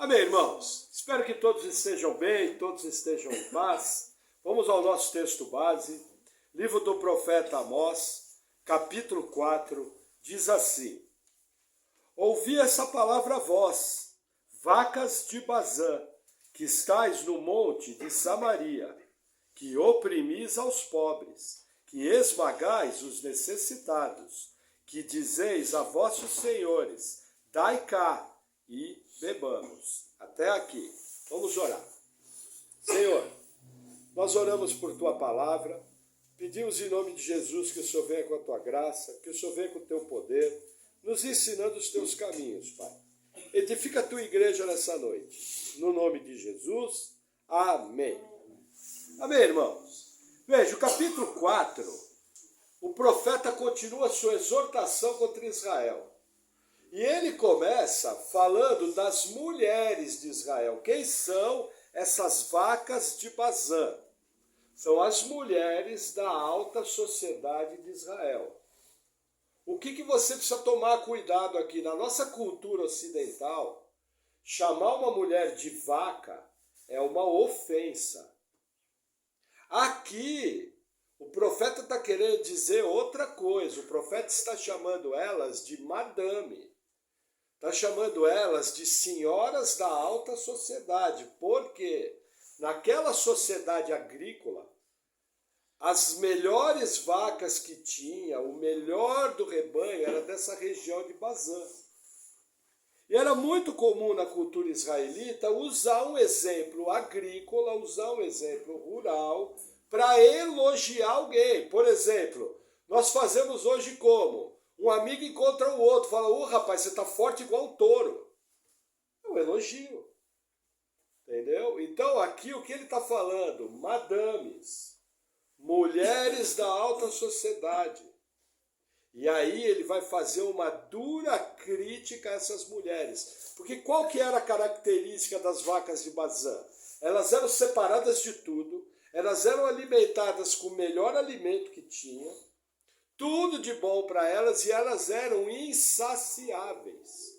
Amém, irmãos? Espero que todos estejam bem, todos estejam em paz. Vamos ao nosso texto base, livro do profeta Amós, capítulo 4, diz assim: Ouvi essa palavra vós, vacas de Bazã, que estáis no monte de Samaria, que oprimis aos pobres, que esmagais os necessitados, que dizeis a vossos senhores, dai cá e bebamos. Até aqui. Vamos orar. Senhor, nós oramos por tua palavra, pedimos em nome de Jesus que o Senhor venha com a tua graça, que o Senhor venha com o teu poder, nos ensinando os teus caminhos, Pai. Edifica a tua igreja nessa noite. No nome de Jesus, amém. Amém, irmãos? Veja, o capítulo 4, o profeta continua a sua exortação contra Israel. E ele começa falando das mulheres de Israel. Quem são essas vacas de Bazã? São as mulheres da alta sociedade de Israel. O que você precisa tomar cuidado aqui? Na nossa cultura ocidental, chamar uma mulher de vaca é uma ofensa. Aqui, o profeta está querendo dizer outra coisa. O profeta está chamando elas de madame. Está chamando elas de senhoras da alta sociedade, porque naquela sociedade agrícola, as melhores vacas que tinha, o melhor do rebanho era dessa região de Bazã. E era muito comum na cultura israelita usar um exemplo agrícola, usar um exemplo rural, para elogiar alguém. Por exemplo, nós fazemos hoje como? Um amigo encontra o outro, fala, ô rapaz, você tá forte igual um touro. É um elogio. Entendeu? Então aqui o que ele está falando? Madames, mulheres da alta sociedade. E aí ele vai fazer uma dura crítica a essas mulheres. Porque qual que era a característica das vacas de Bazã? Elas eram separadas de tudo, elas eram alimentadas com o melhor alimento que tinha, tudo de bom para elas, e elas eram insaciáveis.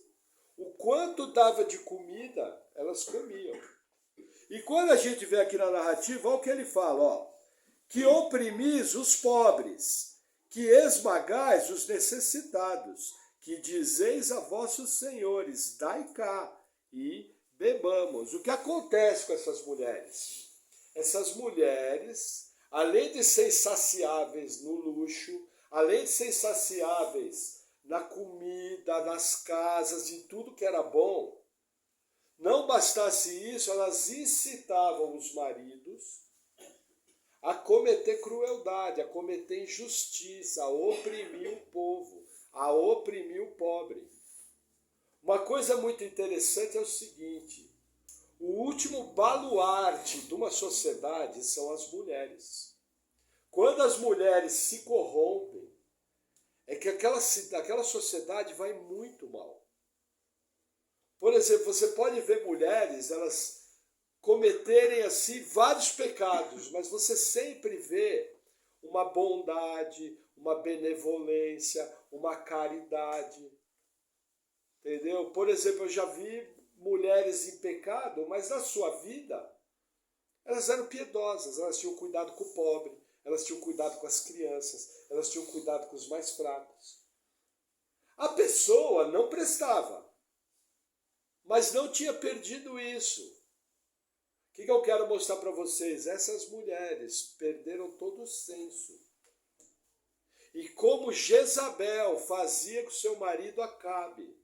O quanto dava de comida, elas comiam. E quando a gente vê aqui na narrativa, olha o que ele fala, ó, que oprimis os pobres, que esmagais os necessitados, que dizeis a vossos senhores, dai cá e bebamos. O que acontece com essas mulheres? Essas mulheres, além de ser insaciáveis no luxo, além de ser insaciáveis na comida, nas casas, em tudo que era bom, não bastasse isso, elas incitavam os maridos a cometer crueldade, a cometer injustiça, a oprimir o povo, a oprimir o pobre. Uma coisa muito interessante é o seguinte: o último baluarte de uma sociedade são as mulheres. Quando as mulheres se corrompem, é que aquela sociedade vai muito mal. Por exemplo, você pode ver mulheres, elas cometerem assim vários pecados, mas você sempre vê uma bondade, uma benevolência, uma caridade. Entendeu? Por exemplo, eu já vi mulheres em pecado, mas na sua vida elas eram piedosas, elas tinham cuidado com o pobre, elas tinham cuidado com as crianças, elas tinham cuidado com os mais fracos. A pessoa não prestava, mas não tinha perdido isso. O que eu quero mostrar para vocês? Essas mulheres perderam todo o senso. E como Jezabel fazia com seu marido Acabe,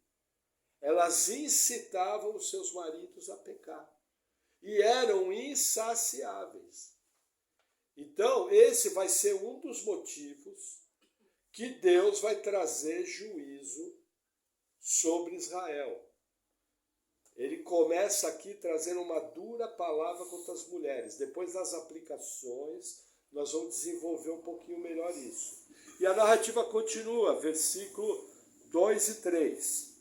elas incitavam os seus maridos a pecar. E eram insaciáveis. Então, esse vai ser um dos motivos que Deus vai trazer juízo sobre Israel. Ele começa aqui trazendo uma dura palavra contra as mulheres. Depois das aplicações, nós vamos desenvolver um pouquinho melhor isso. E a narrativa continua, versículo 2 e 3.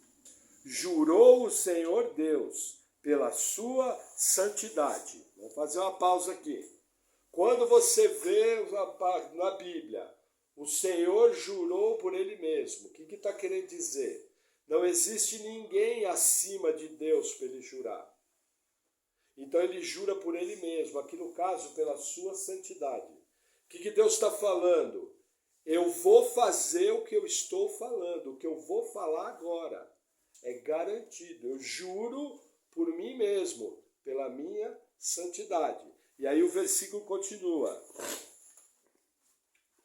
Jurou o Senhor Deus pela sua santidade. Vamos fazer uma pausa aqui. Quando você vê na Bíblia, o Senhor jurou por Ele mesmo. O que está querendo dizer? Não existe ninguém acima de Deus para ele jurar. Então ele jura por ele mesmo, aqui no caso pela sua santidade. O que Deus está falando? Eu vou fazer o que eu estou falando, o que eu vou falar agora. É garantido, eu juro por mim mesmo, pela minha santidade. E aí o versículo continua.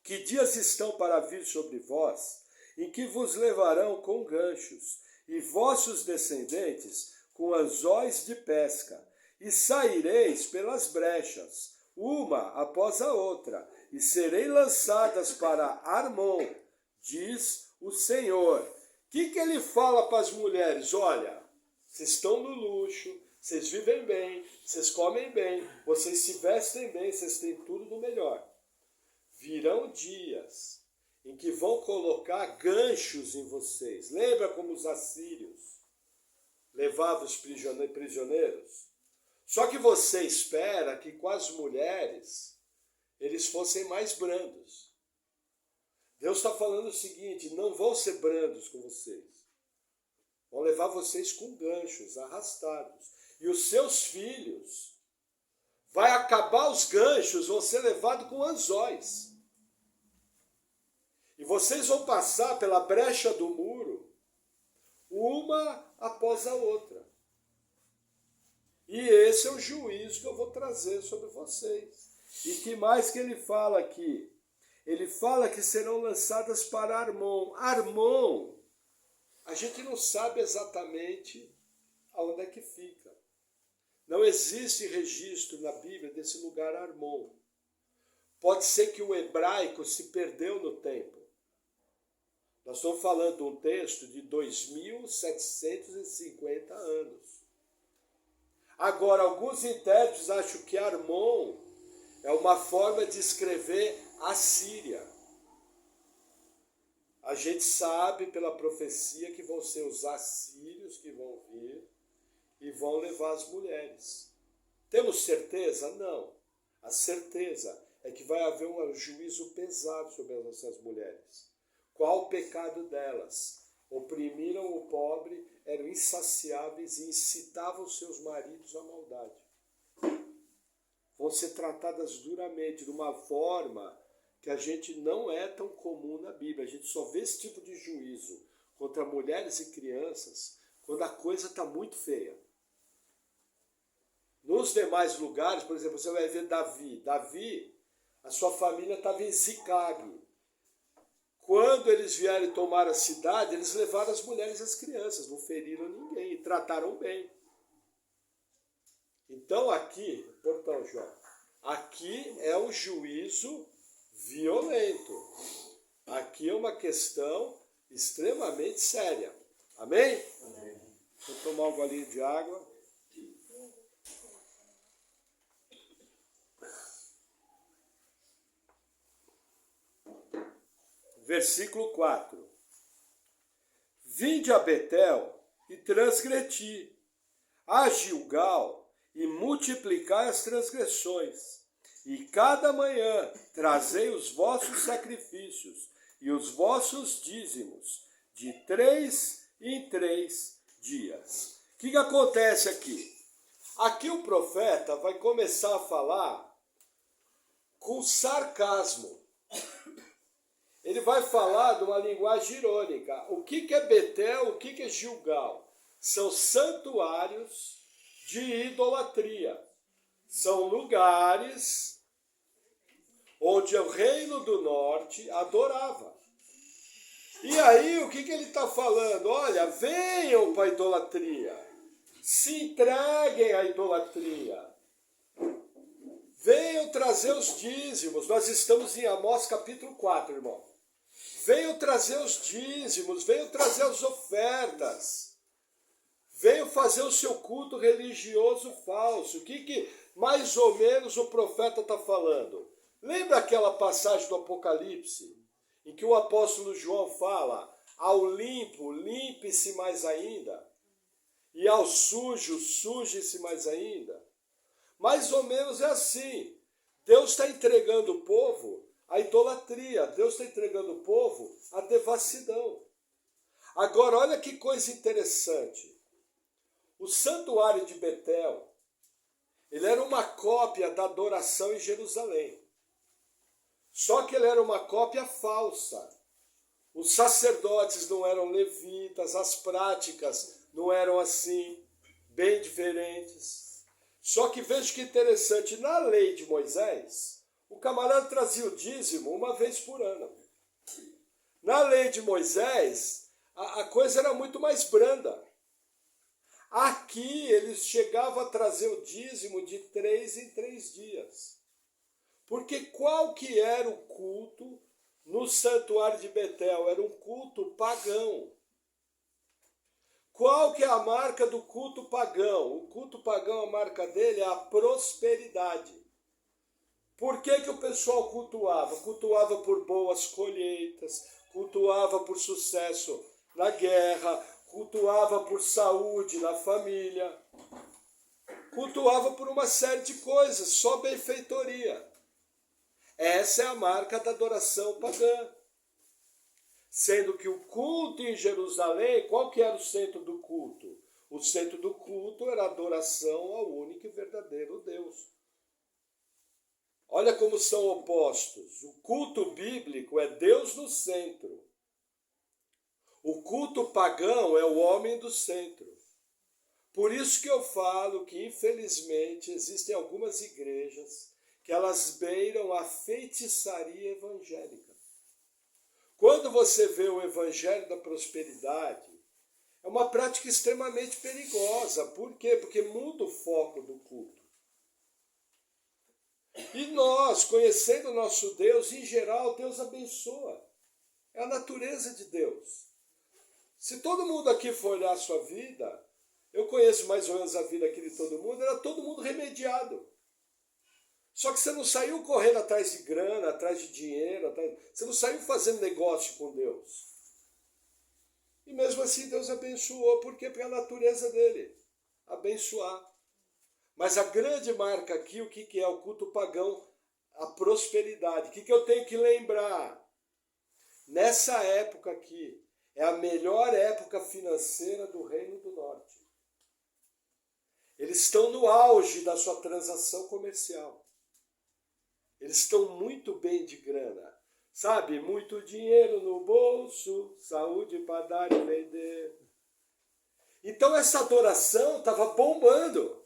Que dias estão para vir sobre vós, em que vos levarão com ganchos, e vossos descendentes com anzóis de pesca, e saireis pelas brechas, uma após a outra, e serei lançadas para Armon, diz o Senhor. O que ele fala para as mulheres? Olha, vocês estão no luxo, vocês vivem bem, vocês comem bem, vocês se vestem bem, vocês têm tudo do melhor. Virão dias em que vão colocar ganchos em vocês. Lembra como os assírios levavam os prisioneiros? Só que você espera que com as mulheres eles fossem mais brandos. Deus está falando o seguinte, não vão ser brandos com vocês. Vão levar vocês com ganchos, arrastados. E os seus filhos, vai acabar os ganchos, vão ser levados com anzóis. E vocês vão passar pela brecha do muro, uma após a outra. E esse é o juízo que eu vou trazer sobre vocês. E que mais que ele fala aqui? Ele fala que serão lançadas para Armon. Armon, a gente não sabe exatamente aonde é que fica. Não existe registro na Bíblia desse lugar Armon. Pode ser que o hebraico se perdeu no tempo. Nós estamos falando de um texto de 2.750 anos. Agora, alguns intérpretes acham que Armon é uma forma de escrever Assíria. A gente sabe pela profecia que vão ser os assírios que vão vir e vão levar as mulheres. Temos certeza? Não. A certeza é que vai haver um juízo pesado sobre essas mulheres. Qual o pecado delas? Oprimiram o pobre, eram insaciáveis e incitavam seus maridos à maldade. Vão ser tratadas duramente, de uma forma que a gente não é tão comum na Bíblia. A gente só vê esse tipo de juízo contra mulheres e crianças quando a coisa está muito feia. Nos demais lugares, por exemplo, você vai ver Davi. Davi, a sua família estava em Ziclague. Quando eles vieram tomar a cidade, eles levaram as mulheres e as crianças, não feriram ninguém e trataram bem. Então aqui, portão, João, aqui é um juízo violento. Aqui é uma questão extremamente séria. Amém? Amém. Vou tomar um golinho de água. Versículo 4. Vinde a Betel e transgredi, a Gilgal e multiplicai as transgressões, e cada manhã trazei os vossos sacrifícios e os vossos dízimos, de 3 em 3 dias. O que acontece aqui? Aqui o profeta vai começar a falar com sarcasmo. Ele vai falar de uma linguagem irônica. O que é Betel, o que é Gilgal? São santuários de idolatria. São lugares onde o reino do norte adorava. E aí, o que ele está falando? Olha, venham para a idolatria. Se entreguem à idolatria. Venham trazer os dízimos. Nós estamos em Amós capítulo 4, irmão. Venham trazer os dízimos, venham trazer as ofertas. Venham fazer o seu culto religioso falso. O que mais ou menos o profeta está falando? Lembra aquela passagem do Apocalipse, em que o apóstolo João fala, ao limpo, limpe-se mais ainda, e ao sujo, suje-se mais ainda? Mais ou menos é assim. Deus está entregando o povo à idolatria. Deus está entregando o povo à devassidão. Agora, olha que coisa interessante. O santuário de Betel, ele era uma cópia da adoração em Jerusalém. Só que ele era uma cópia falsa. Os sacerdotes não eram levitas, as práticas não eram assim, bem diferentes. Só que veja que interessante, na lei de Moisés, o camarada trazia o dízimo uma vez por ano. Na lei de Moisés, a coisa era muito mais branda. Aqui eles chegavam a trazer o dízimo de 3 em 3 dias. Porque qual que era o culto no santuário de Betel? Era um culto pagão. Qual que é a marca do culto pagão? O culto pagão, a marca dele é a prosperidade. Por que o pessoal cultuava? Cultuava por boas colheitas, cultuava por sucesso na guerra, cultuava por saúde na família, cultuava por uma série de coisas, só benfeitoria. Essa é a marca da adoração pagã. Sendo que o culto em Jerusalém, qual que era o centro do culto? O centro do culto era a adoração ao único e verdadeiro Deus. Olha como são opostos. O culto bíblico é Deus no centro. O culto pagão é o homem do centro. Por isso que eu falo que, infelizmente, existem algumas igrejas que elas beiram a feitiçaria evangélica. Quando você vê o evangelho da prosperidade, é uma prática extremamente perigosa. Por quê? Porque muda o foco do culto. E nós, conhecendo o nosso Deus, em geral, Deus abençoa. É a natureza de Deus. Se todo mundo aqui for olhar a sua vida, eu conheço mais ou menos a vida aqui de todo mundo, era todo mundo remediado. Só que você não saiu correndo atrás de grana, atrás de dinheiro, você não saiu fazendo negócio com Deus. E mesmo assim Deus abençoou. Por quê? Porque é a natureza dele, abençoar. Mas a grande marca aqui, o que é o culto pagão? A prosperidade. O que eu tenho que lembrar? Nessa época aqui, é a melhor época financeira do Reino do Norte. Eles estão no auge da sua transação comercial. Eles estão muito bem de grana. Sabe? Muito dinheiro no bolso, saúde para dar e vender. Então essa adoração estava bombando.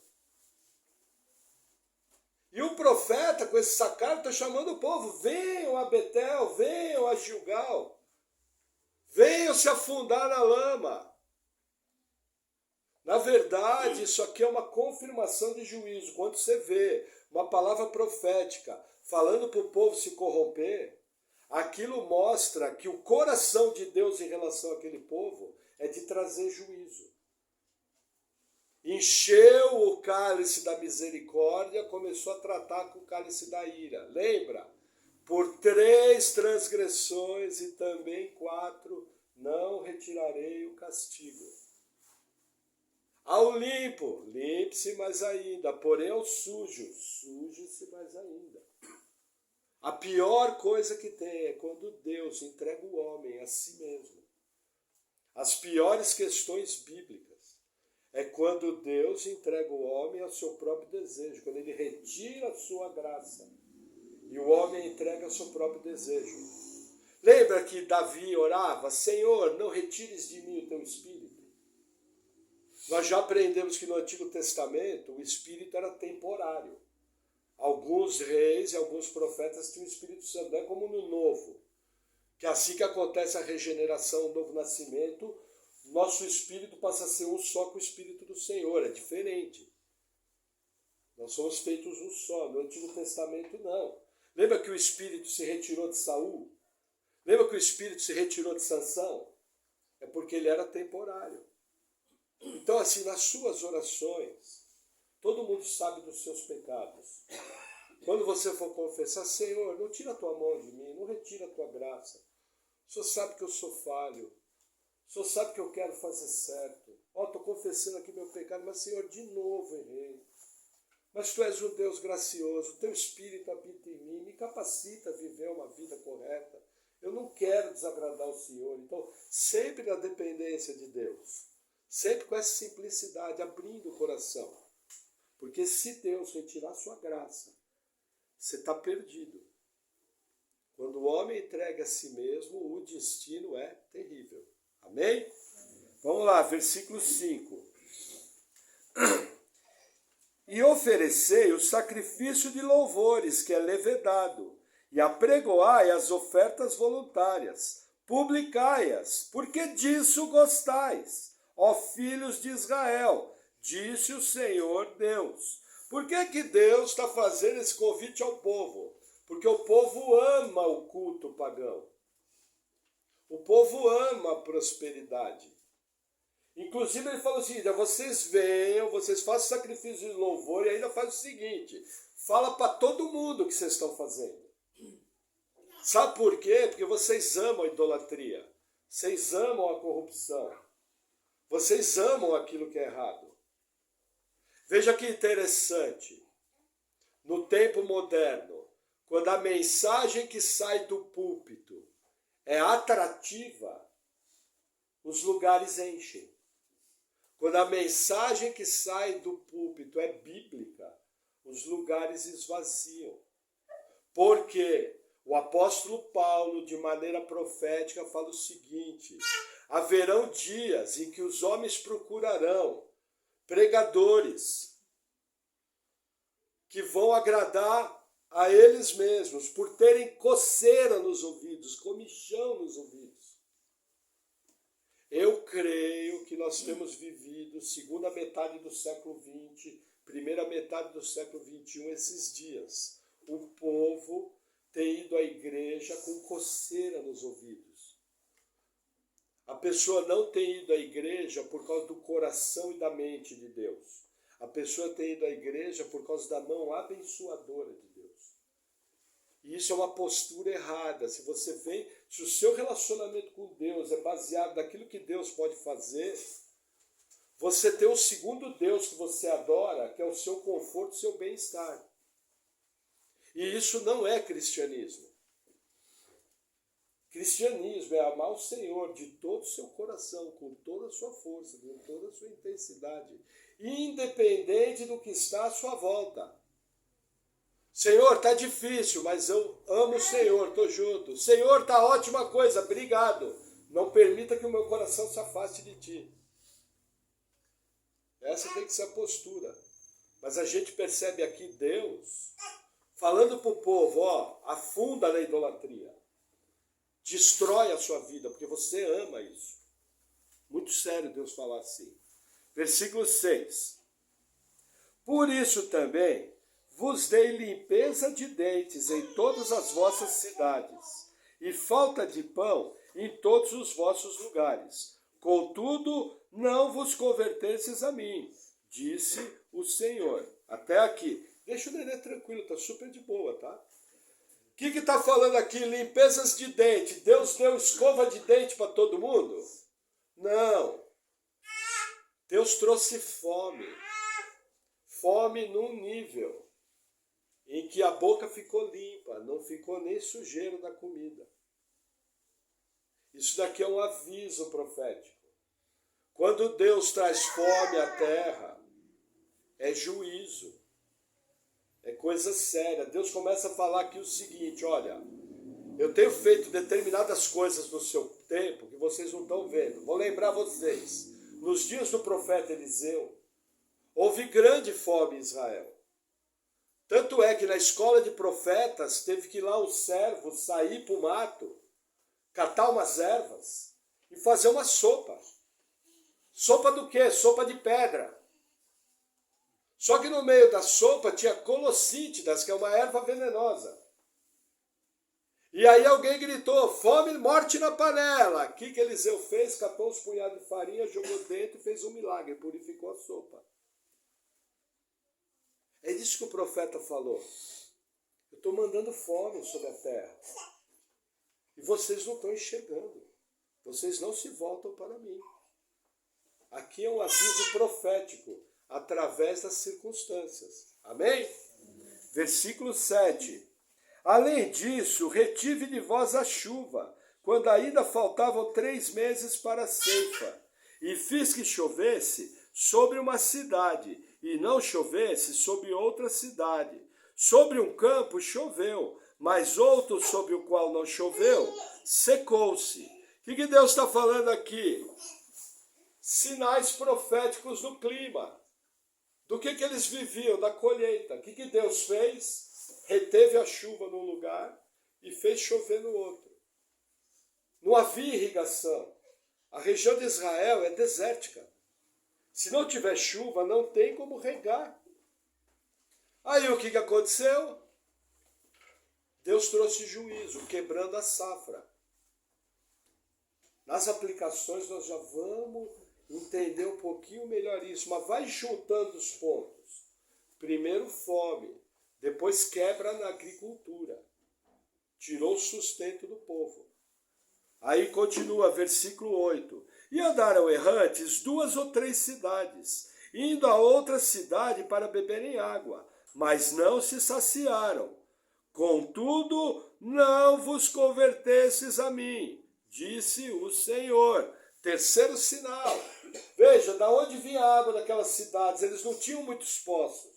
E o profeta, com esse sacado, está chamando o povo. Venham a Betel, venham a Gilgal. Venham se afundar na lama. Na verdade, isso aqui é uma confirmação de juízo. Quando você vê uma palavra profética falando para o povo se corromper, aquilo mostra que o coração de Deus em relação àquele povo é de trazer juízo. Encheu o cálice da misericórdia, começou a tratar com o cálice da ira. Lembra? Por 3 transgressões e também 4, não retirarei o castigo. Ao limpo, limpe-se mais ainda. Porém ao sujo, suje-se mais ainda. A pior coisa que tem é quando Deus entrega o homem a si mesmo. As piores questões bíblicas é quando Deus entrega o homem ao seu próprio desejo, quando ele retira a sua graça e o homem entrega ao seu próprio desejo. Lembra que Davi orava: Senhor, não retires de mim o teu espírito? Nós já aprendemos que no Antigo Testamento o espírito era temporário. Alguns reis e alguns profetas tinham o Espírito Santo, não é como no Novo, que assim que acontece a regeneração, o novo nascimento, nosso espírito passa a ser um só com o Espírito do Senhor, é diferente. Nós somos feitos um só. No Antigo Testamento não. Lembra que o espírito se retirou de Saul? Lembra que o espírito se retirou de Sansão? É porque ele era temporário. Então, assim, nas suas orações, todo mundo sabe dos seus pecados. Quando você for confessar: Senhor, não tira a tua mão de mim, não retira a tua graça. O Senhor sabe que eu sou falho. O Senhor sabe que eu quero fazer certo. Estou confessando aqui meu pecado, mas, Senhor, de novo errei. Mas Tu és um Deus gracioso, Teu Espírito habita em mim, me capacita a viver uma vida correta. Eu não quero desagradar o Senhor. Então, sempre na dependência de Deus. Sempre com essa simplicidade, abrindo o coração. Porque se Deus retirar sua graça, você está perdido. Quando o homem entrega a si mesmo, o destino é terrível. Amém? Vamos lá, versículo 5. E oferecei o sacrifício de louvores, que é levedado, e apregoai as ofertas voluntárias, publicai-as, porque disso gostais, ó filhos de Israel, disse o Senhor Deus. Por que Deus está fazendo esse convite ao povo? Porque o povo ama o culto pagão. O povo ama a prosperidade. Inclusive ele falou assim, vocês venham, vocês façam sacrifício de louvor e ainda faz o seguinte, fala para todo mundo o que vocês estão fazendo. Sabe por quê? Porque vocês amam a idolatria, vocês amam a corrupção, vocês amam aquilo que é errado. Veja que interessante, no tempo moderno, quando a mensagem que sai do púlpito é atrativa, os lugares enchem. Quando a mensagem que sai do púlpito é bíblica, os lugares esvaziam. Porque o apóstolo Paulo, de maneira profética, fala o seguinte: haverão dias em que os homens procurarão pregadores que vão agradar a eles mesmos, por terem coceira nos ouvidos, comichão nos ouvidos. Eu creio que nós temos vivido segunda metade do século XX, primeira metade do século XXI, esses dias. O povo tem ido à igreja com coceira nos ouvidos. A pessoa não tem ido à igreja por causa do coração e da mente de Deus. A pessoa tem ido à igreja por causa da mão abençoadora de Deus. E isso é uma postura errada. Se o seu relacionamento com Deus é baseado naquilo que Deus pode fazer, você tem o segundo Deus que você adora, que é o seu conforto, o seu bem-estar. E isso não é cristianismo. Cristianismo é amar o Senhor de todo o seu coração, com toda a sua força, com toda a sua intensidade, independente do que está à sua volta. Senhor, está difícil, mas eu amo o Senhor, estou junto. Senhor, está ótima coisa, obrigado. Não permita que o meu coração se afaste de ti. Essa tem que ser a postura. Mas a gente percebe aqui Deus falando para o povo, afunda na idolatria. Destrói a sua vida, porque você ama isso. Muito sério Deus falar assim. Versículo 6. Por isso também vos dei limpeza de dentes em todas as vossas cidades, e falta de pão em todos os vossos lugares. Contudo, não vos convertesses a mim, disse o Senhor. Até aqui. Deixa o nenê tranquilo, está super de boa, tá? O que está falando aqui? Limpezas de dente. Deus deu escova de dente para todo mundo? Não. Deus trouxe fome. Fome num nível em que a boca ficou limpa, não ficou nem sujeira da comida. Isso daqui é um aviso profético. Quando Deus traz fome à terra, é juízo. É coisa séria. Deus começa a falar aqui o seguinte, olha, eu tenho feito determinadas coisas no seu tempo que vocês não estão vendo. Vou lembrar vocês, nos dias do profeta Eliseu, houve grande fome em Israel. Tanto é que na escola de profetas teve que ir lá o servo sair para o mato, catar umas ervas e fazer uma sopa. Sopa do quê? Sopa de pedra. Só que no meio da sopa tinha colossítidas, que é uma erva venenosa. E aí alguém gritou, fome e morte na panela. O que Eliseu fez? Catou uns punhados de farinha, jogou dentro e fez um milagre, purificou a sopa. É isso que o profeta falou. Eu estou mandando fome sobre a terra. E vocês não estão enxergando. Vocês não se voltam para mim. Aqui é um aviso profético, através das circunstâncias. Amém? Versículo 7. Além disso, retive de vós a chuva, quando ainda faltavam 3 meses para a ceifa, e fiz que chovesse sobre uma cidade, e não chovesse sobre outra cidade. Sobre um campo choveu, mas outro sobre o qual não choveu, secou-se. O que Deus está falando aqui? Sinais proféticos do clima. Do que eles viviam, da colheita. O que Deus fez? Reteve a chuva num lugar e fez chover no outro. Não havia irrigação. A região de Israel é desértica. Se não tiver chuva, não tem como regar. Aí o que aconteceu? Deus trouxe juízo, quebrando a safra. Nas aplicações nós já vamos entender um pouquinho melhor isso, mas vai juntando os pontos. Primeiro fome, depois quebra na agricultura. Tirou o sustento do povo. Aí continua, versículo 8. E andaram errantes 2 ou 3 cidades, indo a outra cidade para beberem água, mas não se saciaram. Contudo, não vos convertestes a mim, disse o Senhor. Terceiro sinal. Veja, da onde vinha a água daquelas cidades? Eles não tinham muitos poços.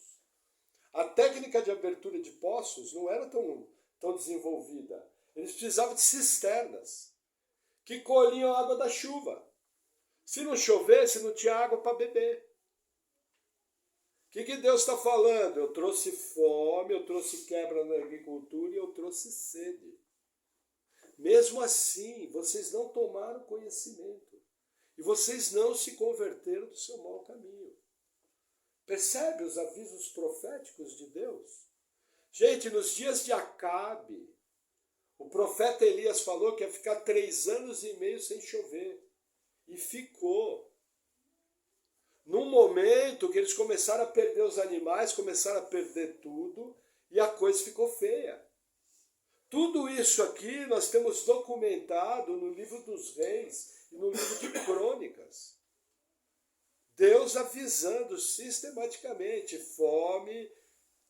A técnica de abertura de poços não era tão desenvolvida. Eles precisavam de cisternas que colhiam a água da chuva. Se não chovesse, não tinha água para beber. O que Deus está falando? Eu trouxe fome, eu trouxe quebra na agricultura e eu trouxe sede. Mesmo assim, vocês não tomaram conhecimento. E vocês não se converteram do seu mau caminho. Percebe os avisos proféticos de Deus? Gente, nos dias de Acabe, o profeta Elias falou que ia ficar 3 anos e meio sem chover. E ficou. Num momento que eles começaram a perder os animais, começaram a perder tudo, e a coisa ficou feia. Tudo isso aqui nós temos documentado no livro dos Reis e no livro de Crônicas. Deus avisando sistematicamente fome,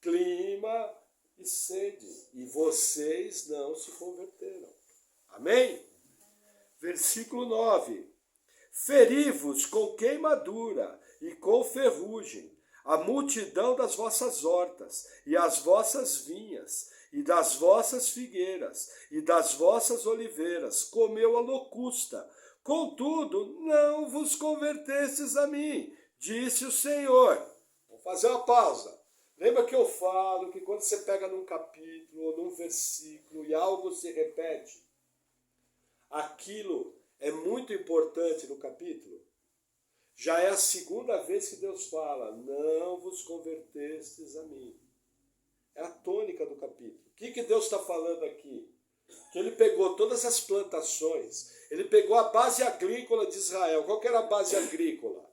clima e sede. E vocês não se converteram. Amém? Versículo 9. Feri-vos com queimadura e com ferrugem, a multidão das vossas hortas, e as vossas vinhas, e das vossas figueiras, e das vossas oliveiras, comeu a locusta. Contudo, não vos convertestes a mim, disse o Senhor. Vamos fazer uma pausa. Lembra que eu falo que quando você pega num capítulo ou num versículo e algo se repete, aquilo é muito importante no capítulo? Já é a segunda vez que Deus fala, não vos convertestes a mim. É a tônica do capítulo. O que Deus está falando aqui? Que ele pegou todas as plantações, ele pegou a base agrícola de Israel. Qual que era a base agrícola?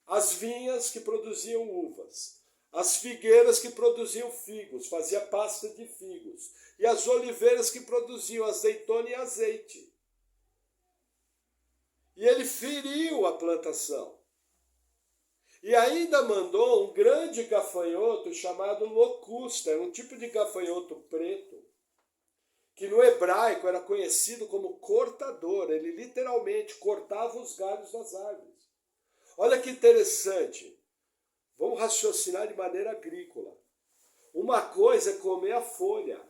As vinhas que produziam uvas, as figueiras que produziam figos, fazia pasta de figos, e as oliveiras que produziam azeitona e azeite. E ele feriu a plantação. E ainda mandou um grande gafanhoto chamado locusta, era um tipo de gafanhoto preto, que no hebraico era conhecido como cortador. Ele literalmente cortava os galhos das árvores. Olha que interessante. Vamos raciocinar de maneira agrícola. Uma coisa é comer a folha.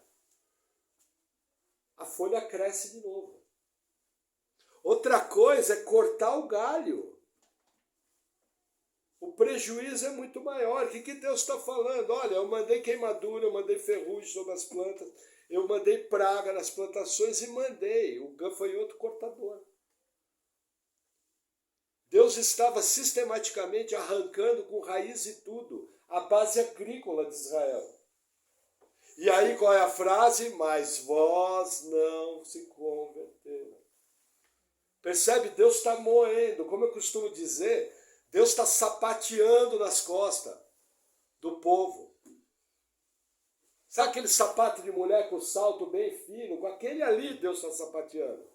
A folha cresce de novo. Outra coisa é cortar o galho. O prejuízo é muito maior. O que Deus está falando? Olha, eu mandei queimadura, eu mandei ferrugem sobre as plantas, eu mandei praga nas plantações e mandei o gafanhoto cortador. Deus estava sistematicamente arrancando com raiz e tudo a base agrícola de Israel. E aí qual é a frase? Mas vós não se converteram. Percebe? Deus está moendo, como eu costumo dizer, Deus está sapateando nas costas do povo. Sabe aquele sapato de mulher com salto bem fino? Com aquele ali Deus está sapateando.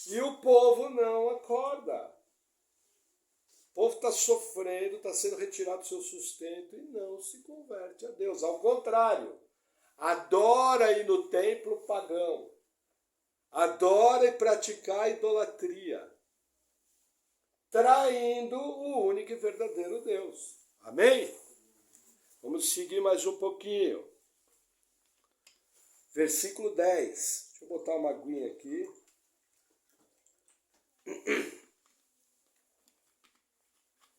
E o povo não acorda. O povo está sofrendo, está sendo retirado do seu sustento e não se converte a Deus. Ao contrário, adora ir no templo pagão. adora e pratica a idolatria, traindo o único e verdadeiro Deus. Amém? Vamos seguir mais um pouquinho. Versículo 10. Deixa eu botar uma aguinha aqui.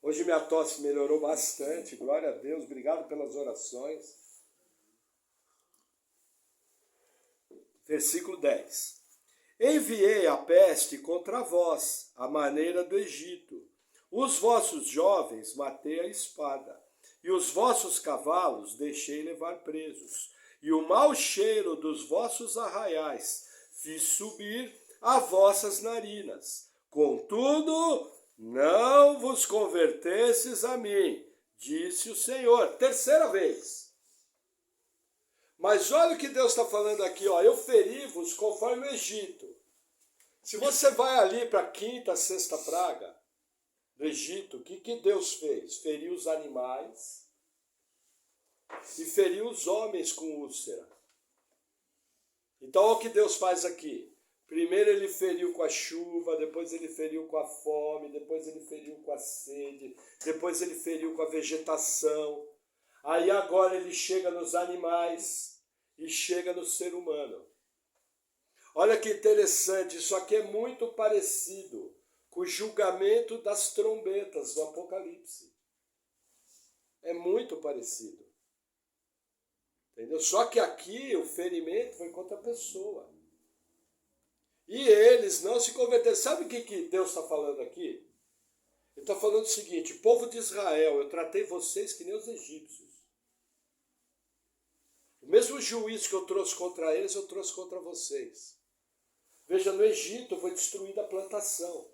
Hoje minha tosse melhorou bastante, glória a Deus, obrigado pelas orações. Versículo 10. Enviei a peste contra vós, à maneira do Egito. Os vossos jovens matei a espada, e os vossos cavalos deixei levar presos, e o mau cheiro dos vossos arraiais fiz subir a vossas narinas. Contudo, não vos convertesses a mim, disse o Senhor. Terceira vez. Mas olha o que Deus está falando aqui, ó. Eu feri-vos conforme o Egito. Se você vai ali para a quinta, sexta praga do Egito, o que Deus fez? Feriu os animais e feriu os homens com úlcera. Então olha o que Deus faz aqui. Primeiro ele feriu com a chuva, depois ele feriu com a fome, depois ele feriu com a sede, depois ele feriu com a vegetação. Aí agora ele chega nos animais e chega no ser humano. Olha que interessante, isso aqui é muito parecido com o julgamento das trombetas do Apocalipse. É muito parecido. Entendeu? Só que aqui o ferimento foi contra a pessoa. E eles não se converteram. Sabe o que Deus está falando aqui? Ele está falando o seguinte: povo de Israel, eu tratei vocês que nem os egípcios. O mesmo juízo que eu trouxe contra eles, eu trouxe contra vocês. Veja, no Egito foi destruída a plantação.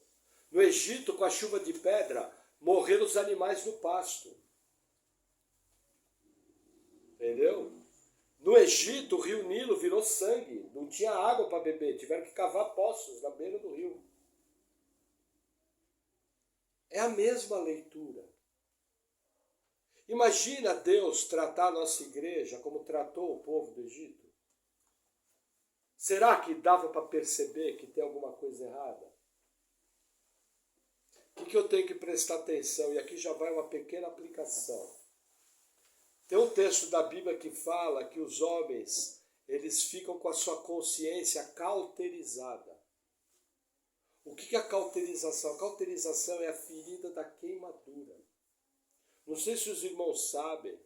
No Egito, com a chuva de pedra, morreram os animais no pasto. Entendeu? No Egito, o rio Nilo virou sangue. Não tinha água para beber. Tiveram que cavar poços na beira do rio. É a mesma leitura. Imagina Deus tratar a nossa igreja como tratou o povo do Egito. Será que dava para perceber que tem alguma coisa errada? O que eu tenho que prestar atenção? E aqui já vai uma pequena aplicação. Tem um texto da Bíblia que fala que os homens, eles ficam com a sua consciência cauterizada. O que é a cauterização? A cauterização é a ferida da queimadura. Não sei se os irmãos sabem,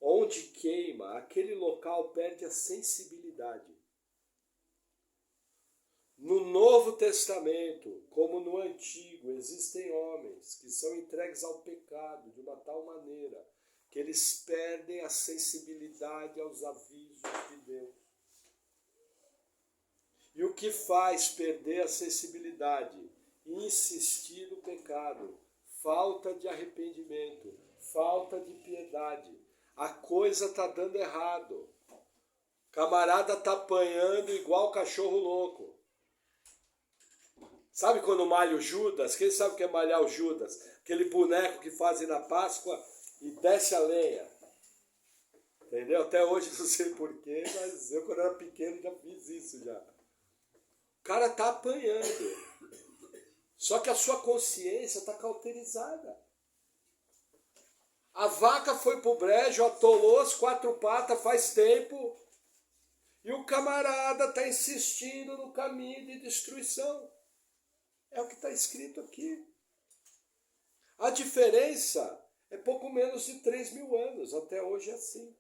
onde queima, aquele local perde a sensibilidade. No Novo Testamento, como no Antigo, existem homens que são entregues ao pecado de uma tal maneira que eles perdem a sensibilidade aos avisos de Deus. E o que faz perder a sensibilidade? Insistir no pecado, falta de arrependimento, falta de piedade. A coisa está dando errado. Camarada está apanhando igual cachorro louco. Sabe quando malha o Judas? Quem sabe o que é malhar o Judas? Aquele boneco que fazem na Páscoa e desce a lenha. Entendeu? Até hoje não sei porquê, mas eu quando era pequeno já fiz isso já. O cara está apanhando. Só que a sua consciência está cauterizada. A vaca foi pro brejo, atolou as quatro patas faz tempo. E o camarada está insistindo no caminho de destruição. É o que está escrito aqui. A diferença é pouco menos de 3.000 anos. Até hoje é assim.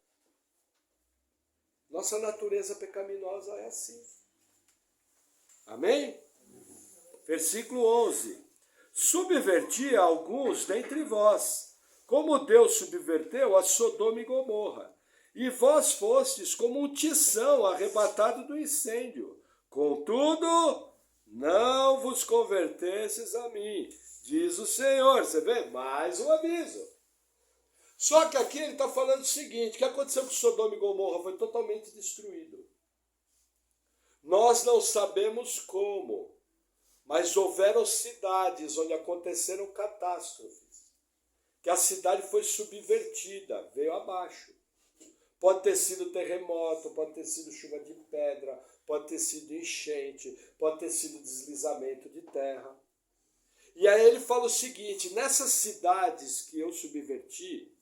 Nossa natureza pecaminosa é assim. Amém? Versículo 11. Subvertia alguns dentre vós, como Deus subverteu a Sodoma e Gomorra. E vós fostes como um tição arrebatado do incêndio. Contudo, não vos convertesses a mim, diz o Senhor. Você vê? Mais um aviso. Só que aqui ele está falando o seguinte: o que aconteceu com Sodoma e Gomorra? Foi totalmente destruído. Nós não sabemos como, mas houveram cidades onde aconteceram catástrofes, que a cidade foi subvertida, veio abaixo. Pode ter sido terremoto, pode ter sido chuva de pedra, pode ter sido enchente, pode ter sido deslizamento de terra. E aí ele fala o seguinte, nessas cidades que eu subverti,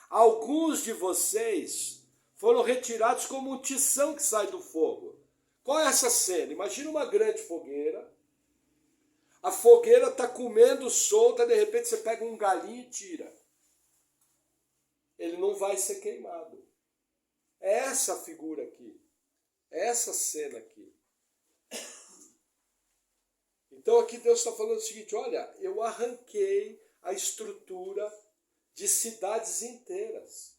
alguns de vocês foram retirados como um tição que sai do fogo. Qual é essa cena? Imagina uma grande fogueira, a fogueira está comendo solta, de repente você pega um galinho e tira. Ele não vai ser queimado. É essa figura aqui, é essa cena aqui. Então aqui Deus está falando o seguinte, olha, eu arranquei a estrutura de cidades inteiras.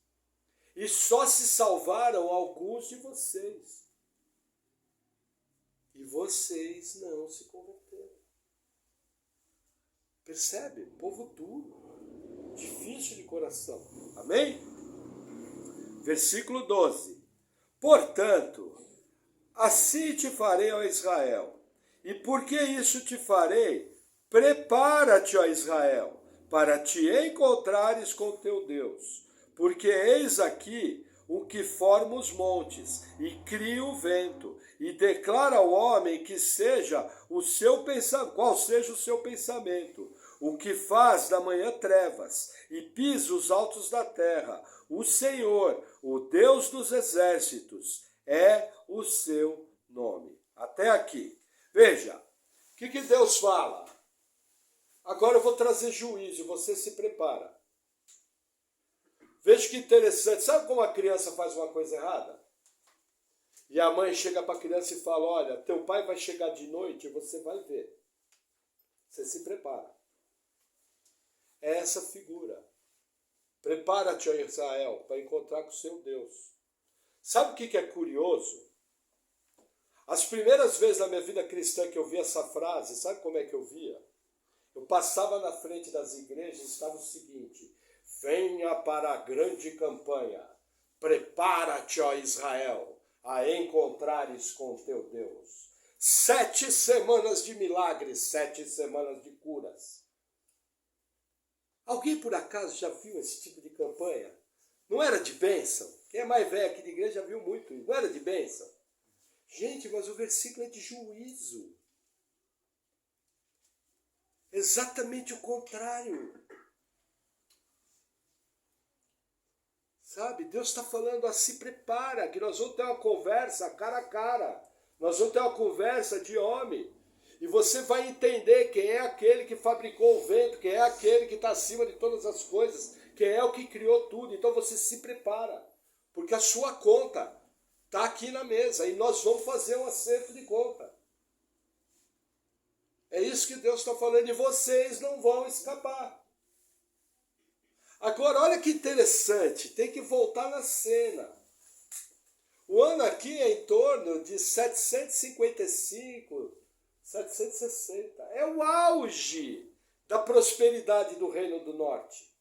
E só se salvaram alguns de vocês. E vocês não se converteram. Percebe? Povo duro, difícil de coração. Amém? Versículo 12. Portanto, assim te farei, ó Israel. E por que isso te farei? Prepara-te, ó Israel, para te encontrares com teu Deus. Porque eis aqui o que forma os montes, e cria o vento, e declara ao homem que seja o seu pensamento, qual seja o seu pensamento, o que faz da manhã trevas, e pisa os altos da terra. O Senhor, o Deus dos exércitos, é o seu nome. Até aqui. Veja, o que Deus fala? Agora eu vou trazer juízo, você se prepara. Veja que interessante, sabe como a criança faz uma coisa errada? E a mãe chega para a criança e fala, olha, teu pai vai chegar de noite e você vai ver. Você se prepara. É essa figura. Prepara-te, ó Israel, para encontrar com o seu Deus. Sabe o que é curioso? As primeiras vezes na minha vida cristã que eu vi essa frase, sabe como é que eu via? Eu passava na frente das igrejas e estava o seguinte, venha para a grande campanha, prepara-te, ó Israel, a encontrares com teu Deus. 7 semanas de milagres, 7 semanas de curas. Alguém por acaso já viu esse tipo de campanha? Não era de bênção? Quem é mais velho aqui de igreja já viu muito isso. Não era de bênção? Gente, mas o versículo é de juízo. Exatamente o contrário. Sabe, Deus está falando, se prepara, que nós vamos ter uma conversa cara a cara. Nós vamos ter uma conversa de homem. E você vai entender quem é aquele que fabricou o vento, quem é aquele que está acima de todas as coisas, quem é o que criou tudo. Então você se prepara, porque a sua conta está aqui na mesa e nós vamos fazer um acerto de conta. É isso que Deus está falando e vocês não vão escapar. Agora, olha que interessante, tem que voltar na cena. O ano aqui é em torno de 755, 760. É o auge da prosperidade do Reino do Norte.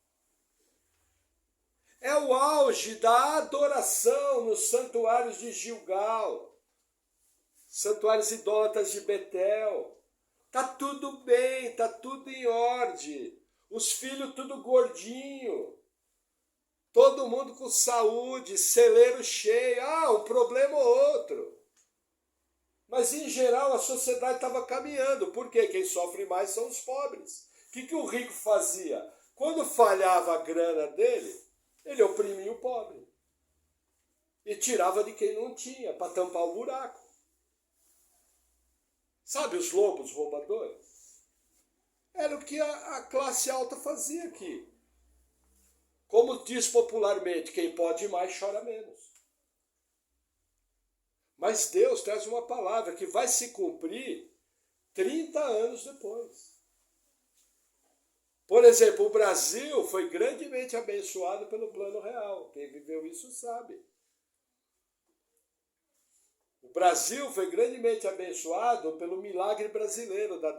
É o auge da adoração nos santuários de Gilgal, santuários idólatras de Betel. Tá tudo bem, tá tudo em ordem. Os filhos tudo gordinho. Todo mundo com saúde, celeiro cheio. Um problema ou outro. Mas em geral a sociedade estava caminhando. Por quê? Quem sofre mais são os pobres. O que o rico fazia? Quando falhava a grana dele, ele oprimia o pobre. E tirava de quem não tinha, para tampar o buraco. Sabe os lobos roubadores? Era o que a classe alta fazia aqui. Como diz popularmente, quem pode mais chora menos. Mas Deus traz uma palavra que vai se cumprir 30 anos depois. Por exemplo, o Brasil foi grandemente abençoado pelo Plano Real. Quem viveu isso sabe. O Brasil foi grandemente abençoado pelo milagre brasileiro da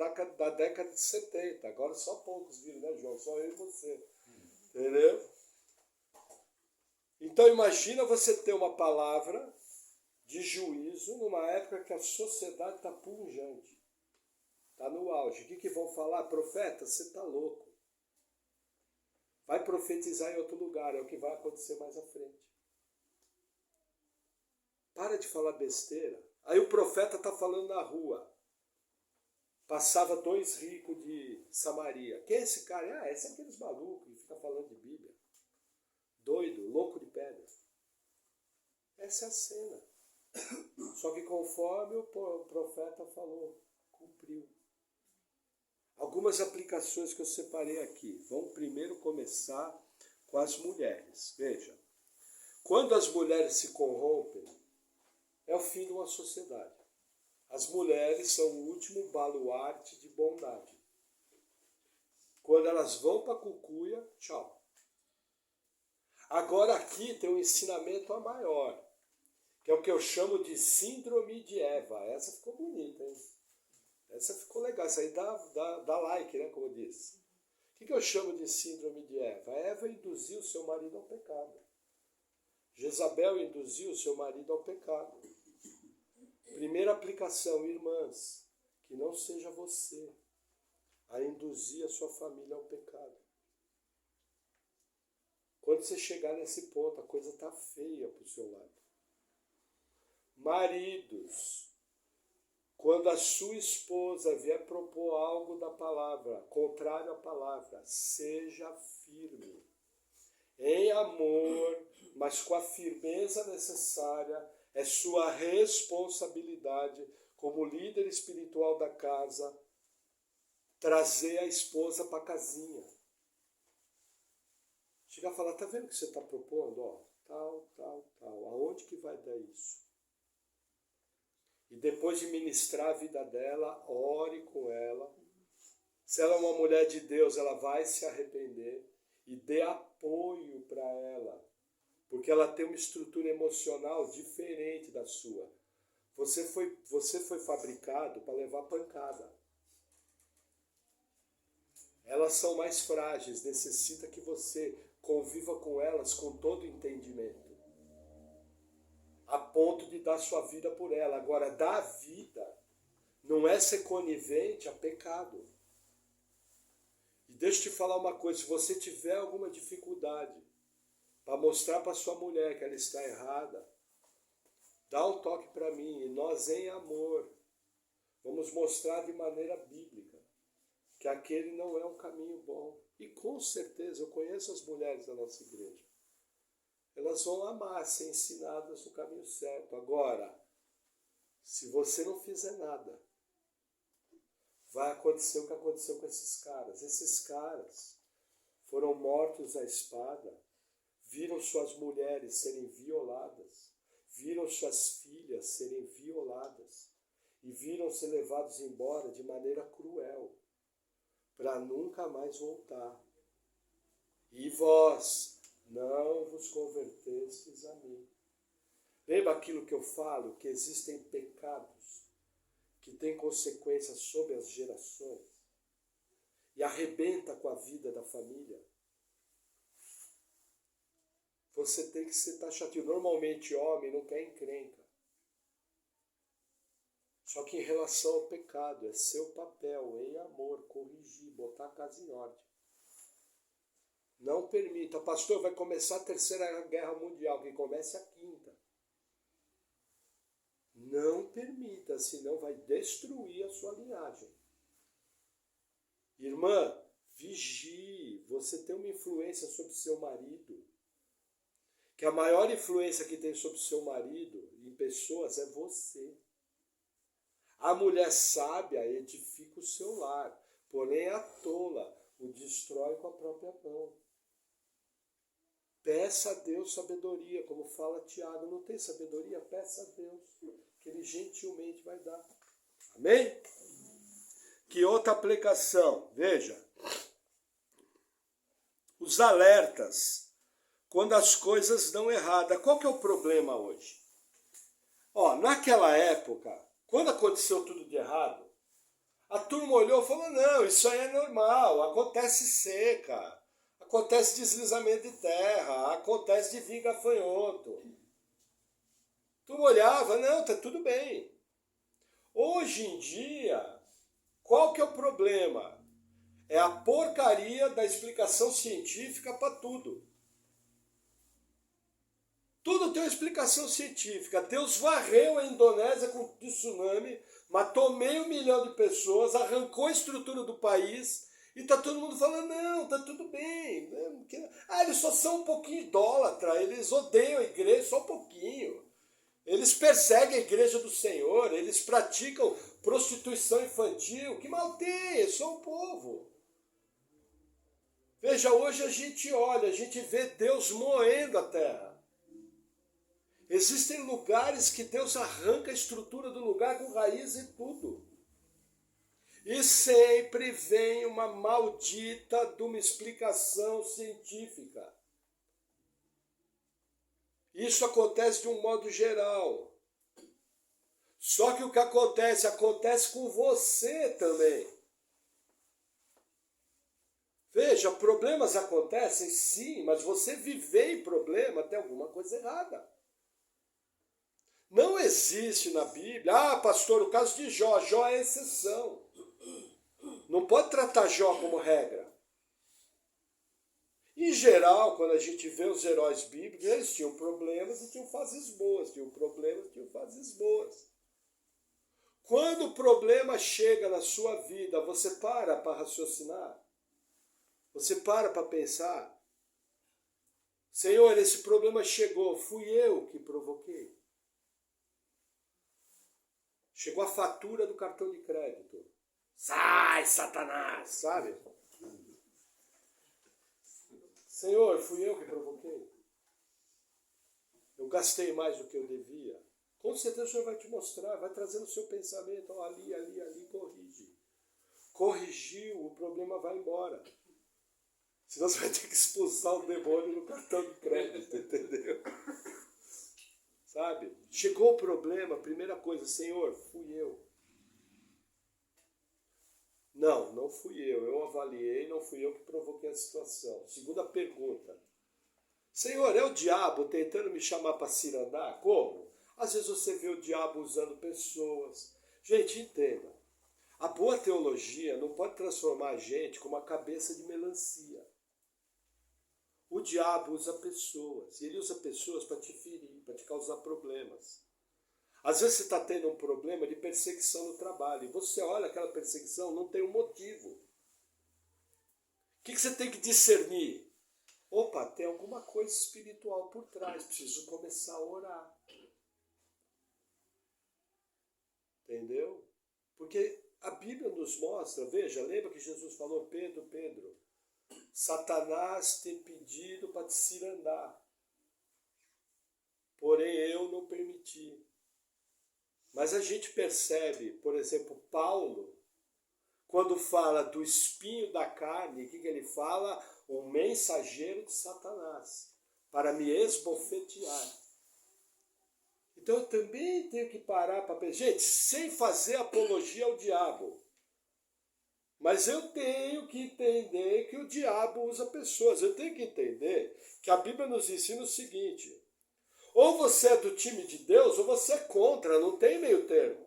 década de 70. Agora só poucos viram, né, João? Só eu e você. Entendeu? Então imagina você ter uma palavra de juízo numa época que a sociedade está pungente. Está no auge. O que vão falar? Profeta, você está louco. Vai profetizar em outro lugar. É o que vai acontecer mais à frente. Para de falar besteira. Aí o profeta está falando na rua. Passava 2 ricos de Samaria. Quem é esse cara? Ah, esse é aqueles malucos que fica falando de Bíblia. Doido, louco de pedra. Essa é a cena. Só que conforme o profeta falou, cumpriu. Algumas aplicações que eu separei aqui. Vamos primeiro começar com as mulheres. Veja, quando as mulheres se corrompem, é o fim de uma sociedade. As mulheres são o último baluarte de bondade. Quando elas vão para a cucuia, tchau. Agora aqui tem um ensinamento a maior, que é o que eu chamo de síndrome de Eva. Essa ficou bonita, hein? Essa ficou legal. Essa aí dá like, né, como eu disse. O que eu chamo de síndrome de Eva? A Eva induziu seu marido ao pecado. Jezabel induziu seu marido ao pecado. Primeira aplicação, irmãs, que não seja você a induzir a sua família ao pecado. Quando você chegar nesse ponto, a coisa está feia para o seu lado. Maridos, quando a sua esposa vier propor algo da palavra, contrário à palavra, seja firme, em amor, mas com a firmeza necessária. É sua responsabilidade, como líder espiritual da casa, trazer a esposa para a casinha. Chegar a falar, tá vendo o que você está propondo? Ó, tal. Aonde que vai dar isso? E depois de ministrar a vida dela, ore com ela. Se ela é uma mulher de Deus, ela vai se arrepender e dê apoio para ela. Porque ela tem uma estrutura emocional diferente da sua. Você foi fabricado para levar pancada. Elas são mais frágeis, necessita que você conviva com elas com todo entendimento. A ponto de dar sua vida por ela. Agora, dar vida não é ser conivente a pecado. E deixa eu te falar uma coisa, se você tiver alguma dificuldade para mostrar para sua mulher que ela está errada, dá um toque para mim e nós, em amor, vamos mostrar de maneira bíblica que aquele não é um caminho bom. E com certeza, eu conheço as mulheres da nossa igreja. Elas vão amar ser ensinadas no caminho certo. Agora, se você não fizer nada, vai acontecer o que aconteceu com esses caras. Esses caras foram mortos à espada, viram suas mulheres serem violadas, viram suas filhas serem violadas e viram ser levados embora de maneira cruel, para nunca mais voltar. E vós não vos convertestes a mim. Lembra aquilo que eu falo, que existem pecados que têm consequências sobre as gerações e arrebenta com a vida da família? Você tem que ser taxativo. Normalmente homem não quer encrenca. Só que em relação ao pecado, é seu papel, em amor, corrigir, botar a casa em ordem. Não permita. Pastor, vai começar a Terceira Guerra Mundial, que comece a quinta. Não permita, senão vai destruir a sua linhagem. Irmã, vigie. Você tem uma influência sobre seu marido. Que a maior influência que tem sobre seu marido em pessoas é você. A mulher sábia edifica o seu lar, porém a tola o destrói com a própria mão. Peça a Deus sabedoria, como fala Tiago. Não tem sabedoria? Peça a Deus, que Ele gentilmente vai dar. Amém? Que outra aplicação? Veja. Os alertas, quando as coisas dão errada. Qual que é o problema hoje? Naquela época, quando aconteceu tudo de errado, a turma olhou e falou, não, isso aí é normal, acontece seca, acontece deslizamento de terra, acontece de vir gafanhoto. Tu olhava, não, tá tudo bem. Hoje em dia, qual que é o problema? É a porcaria da explicação científica para tudo. Tudo tem uma explicação científica. Deus varreu a Indonésia com um tsunami, matou 500 mil de pessoas, arrancou a estrutura do país, e está todo mundo falando, não, está tudo bem. Eles só são um pouquinho idólatra, eles odeiam a igreja só um pouquinho. Eles perseguem a igreja do Senhor, eles praticam prostituição infantil. Que mal tem, é só um povo. Veja, hoje a gente olha, a gente vê Deus moendo a terra. Existem lugares que Deus arranca a estrutura do lugar com raiz e tudo. E sempre vem uma maldita de uma explicação científica. Isso acontece de um modo geral. Só que o que acontece, acontece com você também. Veja, problemas acontecem sim, mas você viver em problema tem alguma coisa errada. Não existe na Bíblia, pastor, o caso de Jó, Jó é exceção. Não pode tratar Jó como regra. Em geral, quando a gente vê os heróis bíblicos, eles tinham problemas e tinham fases boas, tinham problemas e tinham fases boas. Quando o problema chega na sua vida, você para raciocinar? Você para pensar? Senhor, esse problema chegou, fui eu que provoquei. Chegou a fatura do cartão de crédito. Sai, Satanás, sabe? Senhor, fui eu que provoquei. Eu gastei mais do que eu devia. Com certeza o Senhor vai te mostrar, vai trazer no seu pensamento, ali, corrige. Corrigiu, o problema vai embora. Senão você vai ter que expulsar o demônio no cartão de crédito, entendeu? Sabe? Chegou o problema, primeira coisa, Senhor, fui eu. Não fui eu avaliei, não fui eu que provoquei a situação. Segunda pergunta, Senhor, é o diabo tentando me chamar para cirandar? Como? Às vezes você vê o diabo usando pessoas. Gente, entenda, a boa teologia não pode transformar a gente como uma cabeça de melancia. O diabo usa pessoas, e ele usa pessoas para te ferir, para te causar problemas. Às vezes você está tendo um problema de perseguição no trabalho, e você olha aquela perseguição, não tem um motivo. O que você tem que discernir? Opa, tem alguma coisa espiritual por trás, preciso começar a orar. Entendeu? Porque a Bíblia nos mostra, veja, lembra que Jesus falou, Pedro, Satanás tem pedido para te cirandar, porém eu não permiti. Mas a gente percebe, por exemplo, Paulo, quando fala do espinho da carne, o que ele fala? Um mensageiro de Satanás, para me esbofetear. Então eu também tenho que parar para pensar, gente, sem fazer apologia ao diabo. Mas eu tenho que entender que o diabo usa pessoas. Eu tenho que entender que a Bíblia nos ensina o seguinte, ou você é do time de Deus, ou você é contra, não tem meio termo.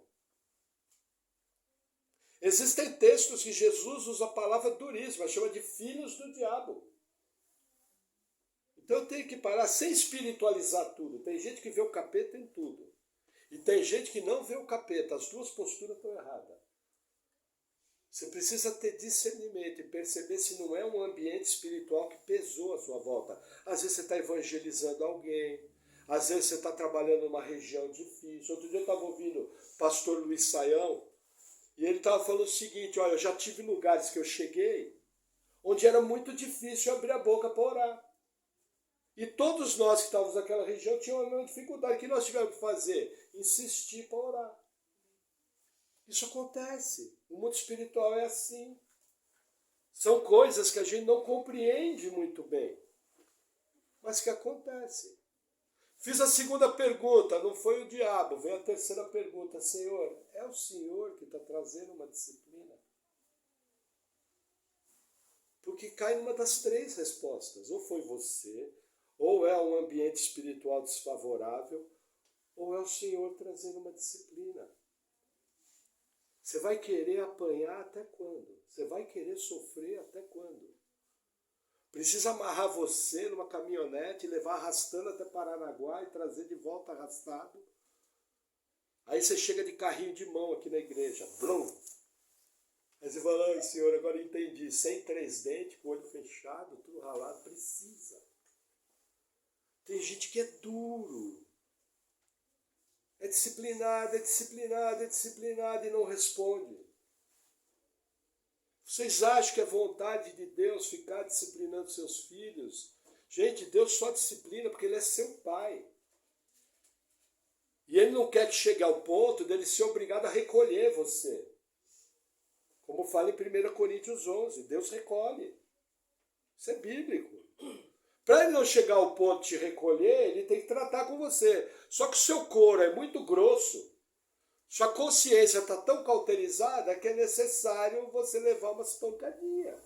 Existem textos que Jesus usa a palavra duríssima, chama de filhos do diabo. Então eu tenho que parar sem espiritualizar tudo. Tem gente que vê o capeta em tudo. E tem gente que não vê o capeta. As duas posturas estão erradas. Você precisa ter discernimento e perceber se não é um ambiente espiritual que pesou à sua volta. Às vezes você está evangelizando alguém. Às vezes você está trabalhando numa região difícil. Outro dia eu estava ouvindo o pastor Luiz Saião. E ele estava falando o seguinte, olha, eu já tive lugares que eu cheguei onde era muito difícil abrir a boca para orar. E todos nós que estávamos naquela região tínhamos uma dificuldade. O que nós tivemos que fazer? Insistir para orar. Isso acontece. O mundo espiritual é assim. São coisas que a gente não compreende muito bem, mas que acontecem. Fiz a segunda pergunta, não foi o diabo. Veio a terceira pergunta, Senhor, é o Senhor que está trazendo uma disciplina? Porque cai numa das três respostas. Ou foi você, ou é um ambiente espiritual desfavorável, ou é o Senhor trazendo uma disciplina. Você vai querer apanhar até quando? Você vai querer sofrer até quando? Precisa amarrar você numa caminhonete, levar arrastando até Paranaguá e trazer de volta arrastado. Aí você chega de carrinho de mão aqui na igreja. Blum. Aí você fala, ai Senhor, agora eu entendi. Sem 3 dentes, com o olho fechado, tudo ralado, precisa. Tem gente que é duro. É disciplinado, é disciplinado, é disciplinado e não responde. Vocês acham que é vontade de Deus ficar disciplinando seus filhos? Gente, Deus só disciplina porque Ele é seu pai. E Ele não quer que chegue ao ponto dele ser obrigado a recolher você. Como fala em 1 Coríntios 11, Deus recolhe. Isso é bíblico. Para Ele não chegar ao ponto de te recolher, Ele tem que tratar com você. Só que o seu couro é muito grosso, sua consciência está tão cauterizada que é necessário você levar umas pancadinhas.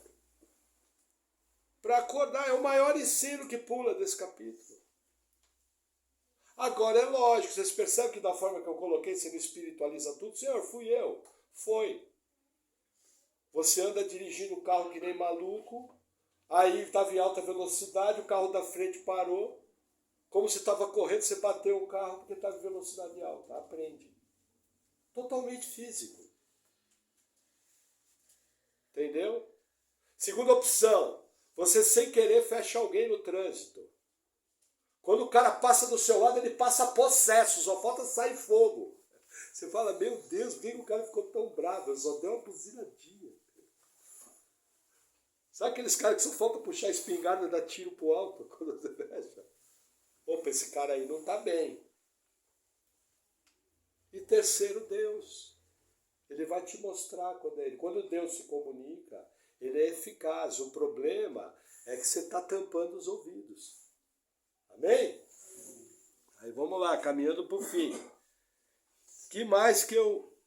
Para acordar, é o maior ensino que pula desse capítulo. Agora é lógico, vocês percebem que da forma que eu coloquei, você não espiritualiza tudo? Senhor, fui eu. Foi. Você anda dirigindo o carro que nem maluco, aí estava em alta velocidade, o carro da frente parou, como se estava correndo, você bateu o carro porque estava em velocidade alta. Aprende. Totalmente físico. Entendeu? Segunda opção, você sem querer fecha alguém no trânsito. Quando o cara passa do seu lado, ele passa possesso, só falta sair fogo. Você fala, meu Deus, por que o cara ficou tão bravo? Eu só dei uma buzinadinha. Sabe aqueles caras que só falta puxar a espingarda e dar tiro pro alto quando você fecha? Opa, esse cara aí não tá bem. E terceiro, Deus. Ele vai te mostrar quando Deus se comunica, Ele é eficaz. O problema é que você está tampando os ouvidos. Amém? Aí vamos lá, caminhando para o fim. Que mais que eu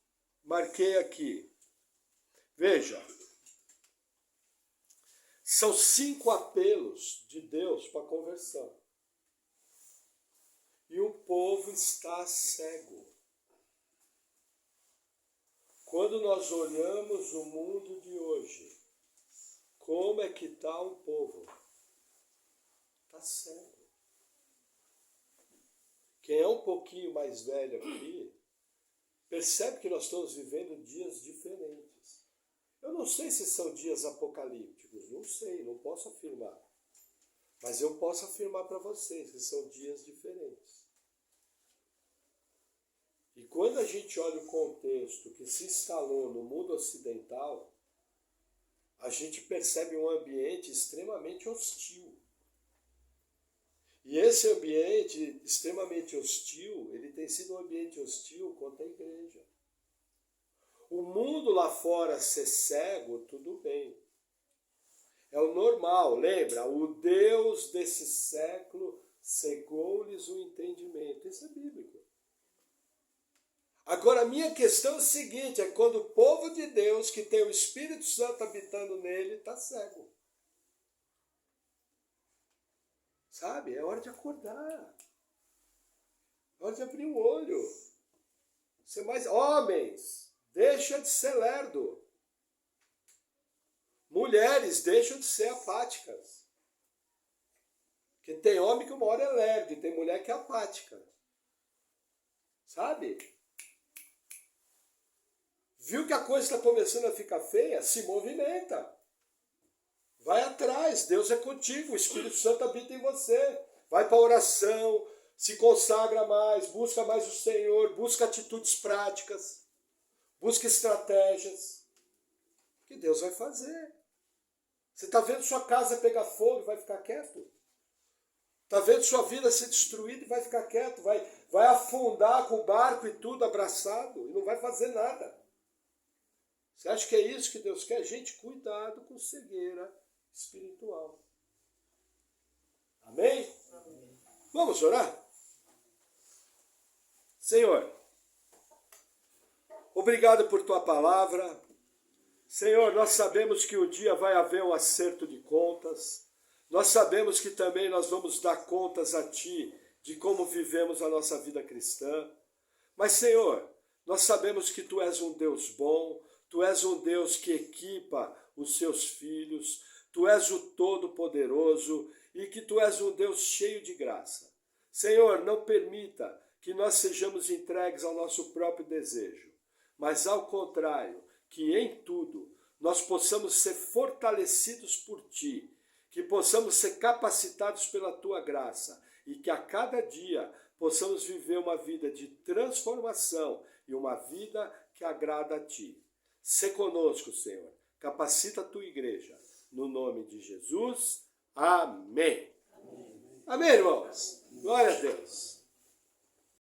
marquei aqui? Veja. São 5 apelos de Deus para a conversão. E o povo está cego. Quando nós olhamos o mundo de hoje, como é que está o povo? Está cego. Quem é um pouquinho mais velho aqui, percebe que nós estamos vivendo dias diferentes. Eu não sei se são dias apocalípticos, não sei, não posso afirmar. Mas eu posso afirmar para vocês que são dias diferentes. E quando a gente olha o contexto que se instalou no mundo ocidental, a gente percebe um ambiente extremamente hostil. E esse ambiente extremamente hostil, ele tem sido um ambiente hostil contra a igreja. O mundo lá fora ser cego, tudo bem. É o normal, lembra? O Deus desse século cegou-lhes o entendimento. Isso é bíblico. Agora, a minha questão é a seguinte, é quando o povo de Deus, que tem o Espírito Santo habitando nele, está cego. Sabe? É hora de acordar. É hora de abrir o olho. Ser mais homens, deixa de ser lerdo. Mulheres, deixam de ser apáticas. Porque tem homem que uma hora é lerdo e tem mulher que é apática. Sabe? Viu que a coisa está começando a ficar feia? Se movimenta. Vai atrás, Deus é contigo, o Espírito Santo habita em você. Vai para a oração, se consagra mais, busca mais o Senhor, busca atitudes práticas, busca estratégias. Que Deus vai fazer. Você está vendo sua casa pegar fogo e vai ficar quieto? Está vendo sua vida ser destruída e vai ficar quieto? Vai afundar com o barco e tudo abraçado e não vai fazer nada. Você acha que é isso que Deus quer? Gente, cuidado com cegueira espiritual. Amém? Amém. Vamos orar? Senhor, obrigado por tua palavra. Senhor, nós sabemos que um dia vai haver um acerto de contas. Nós sabemos que também nós vamos dar contas a Ti de como vivemos a nossa vida cristã. Mas, Senhor, nós sabemos que Tu és um Deus bom, Tu és um Deus que equipa os seus filhos, Tu és o Todo-Poderoso e que Tu és um Deus cheio de graça. Senhor, não permita que nós sejamos entregues ao nosso próprio desejo, mas ao contrário, que em tudo nós possamos ser fortalecidos por Ti, que possamos ser capacitados pela Tua graça e que a cada dia possamos viver uma vida de transformação e uma vida que agrada a Ti. Sê conosco, Senhor. Capacita a Tua igreja. No nome de Jesus. Amém. Amém, irmãos. Glória a Deus.